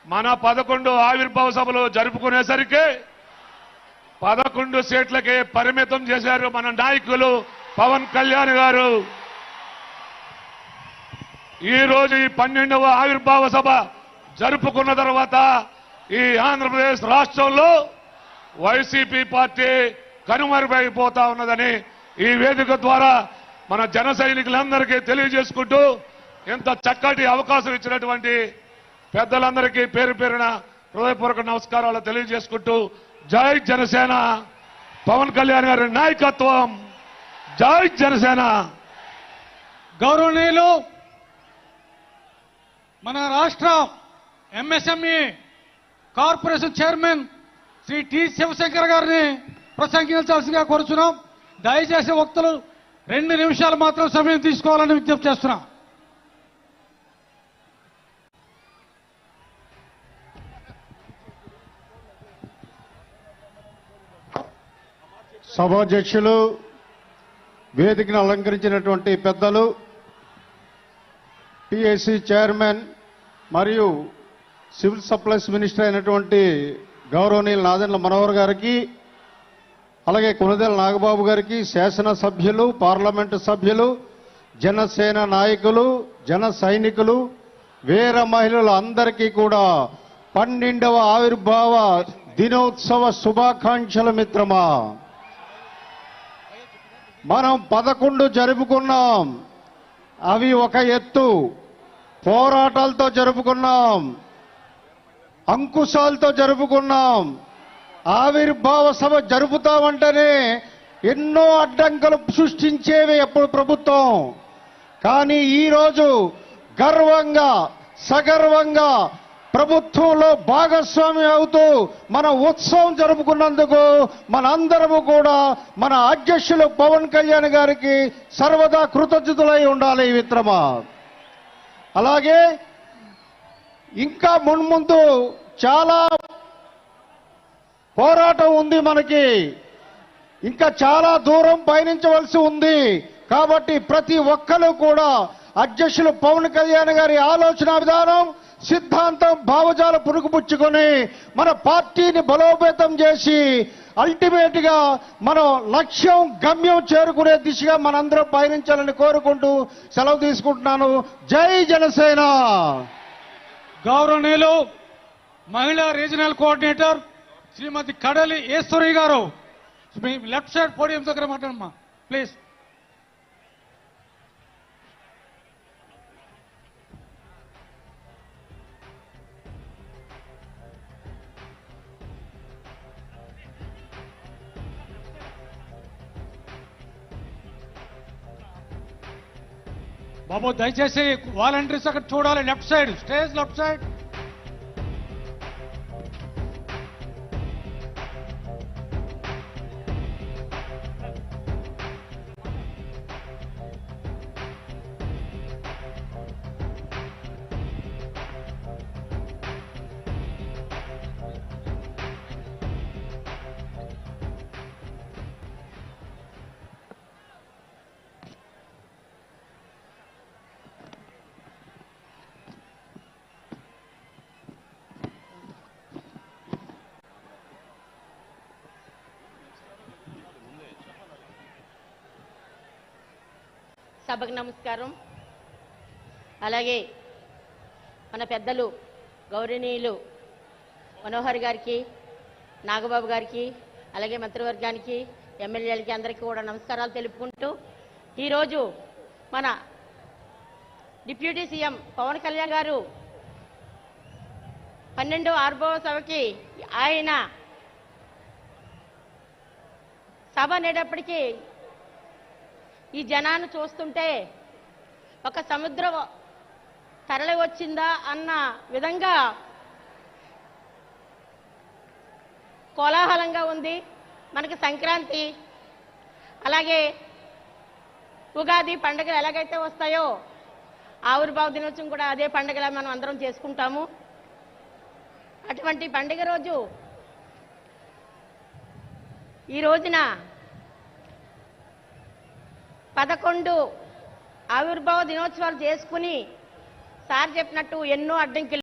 మన 11 ఆవిర్భావ సభలు జరుపుకునేసరికి 11 సీట్లకే పరిమితం చేశారు మన నాయకులు పవన్ కళ్యాణ్ గారు. ఈ రోజు ఈ 12వ ఆవిర్భావ సభ జరుపుకున్న తర్వాత ఈ ఆంధ్రప్రదేశ్ రాష్ట్రంలో వైసీపీ పార్టీ కనుమరుగైపోతా ఉన్నదని ఈ వేదిక ద్వారా మన జన సైనికులందరికీ తెలియజేసుకుంటూ ఇంత చక్కటి అవకాశం ఇచ్చినటువంటి పెద్దలందరికీ పేరు పేరున హృదయపూర్వక నమస్కారాలు తెలియజేసుకుంటూ జై జనసేన, పవన్ కళ్యాణ్ గారి నాయకత్వం, జై జనసేన. గౌరవనీయులు మన రాష్ట్ర MSME corporation chairman Shri T Shivashankar గారిని ప్రసంగించాల్సిందిగా కోరుచున్నాం. దయచేసి వక్తలు 2 నిమిషాలు మాత్రం సమయం తీసుకోవాలని విజ్ఞప్తి చేస్తున్నాం. సభాధ్యక్షులు, వేదికను అలంకరించినటువంటి పెద్దలు, పిఎస్సి చైర్మన్ మరియు సివిల్ సప్లైస్ మినిస్టర్ అయినటువంటి గౌరవనీయులు నాదెండ్ల మనోహర్ గారికి, అలాగే కొనిదెల నాగబాబు గారికి, శాసనసభ్యులు, పార్లమెంటు సభ్యులు, జనసేన నాయకులు, జన సైనికులు, వీర మహిళలు అందరికీ కూడా 12వ ఆవిర్భావ దినోత్సవ శుభాకాంక్షలు మిత్రమా. మనం 11 జరుపుకున్నాం. అవి ఒక ఎత్తు. పోరాటాలతో జరుపుకున్నాం, అంకుశాలతో జరుపుకున్నాం. ఆవిర్భావ సభ జరుపుతామంటేనే ఎన్నో అడ్డంకులు సృష్టించేవి ఎప్పుడు ప్రభుత్వం. కానీ ఈరోజు గర్వంగా సగర్వంగా ప్రభుత్వంలో భాగస్వామి అవుతూ మన ఉత్సవం జరుపుకున్నందుకు మనందరము కూడా మన అధ్యక్షులు పవన్ కళ్యాణ్ గారికి సర్వదా కృతజ్ఞతలై ఉండాలి మిత్రమా. అలాగే ఇంకా మున్ముందు చాలా పోరాటం ఉంది మనకి. ఇంకా చాలా దూరం పయనించవలసి ఉంది. కాబట్టి ప్రతి ఒక్కరు కూడా అధ్యక్షులు పవన్ కళ్యాణ్ గారి ఆలోచన విధానం, సిద్ధాంతం, భావజాల పురుగుపుచ్చుకొని మన పార్టీని బలోపేతం చేసి అల్టిమేట్ గా మనం లక్ష్యం గమ్యం చేరుకునే దిశగా మనందరం పయనించాలని కోరుకుంటూ సెలవు తీసుకుంటున్నాను. జై జనసేన. గౌరవనీయులు మహిళా రీజనల్ కోఆర్డినేటర్ శ్రీమతి కడలి ఈశ్వరి గారు, మీ లెఫ్ట్ సైడ్ పోడియం దగ్గర మాట్లాడమ్మా ప్లీజ్. బాబు దయచేసి వాలంటీర్స్ అక్కడ చూడాలి. Left side, stage left side. సభకు నమస్కారం. అలాగే మన పెద్దలు గౌరవనీయులు మనోహర్ గారికి, నాగబాబు గారికి, అలాగే మంత్రివర్గానికి, ఎమ్మెల్యేలకి అందరికీ కూడా నమస్కారాలు తెలుపుకుంటూ ఈరోజు మన డిప్యూటీ సీఎం పవన్ కళ్యాణ్ గారు 12వ ఆవిర్భావ సభకి ఆయన సభ అనేటప్పటికీ ఈ జనాన్ని చూస్తుంటే ఒక సముద్రం తరలి వచ్చిందా అన్న విధంగా కోలాహలంగా ఉంది. మనకి సంక్రాంతి అలాగే ఉగాది పండుగలు ఎలాగైతే వస్తాయో ఆవిర్భావ దినోత్సవం కూడా అదే పండుగలా మనం అందరం చేసుకుంటాము. అటువంటి పండుగ రోజు ఈ రోజున 11 ఆవిర్భావ దినోత్సవాలు చేసుకుని సార్ చెప్పినట్టు ఎన్నో అడ్డంకులు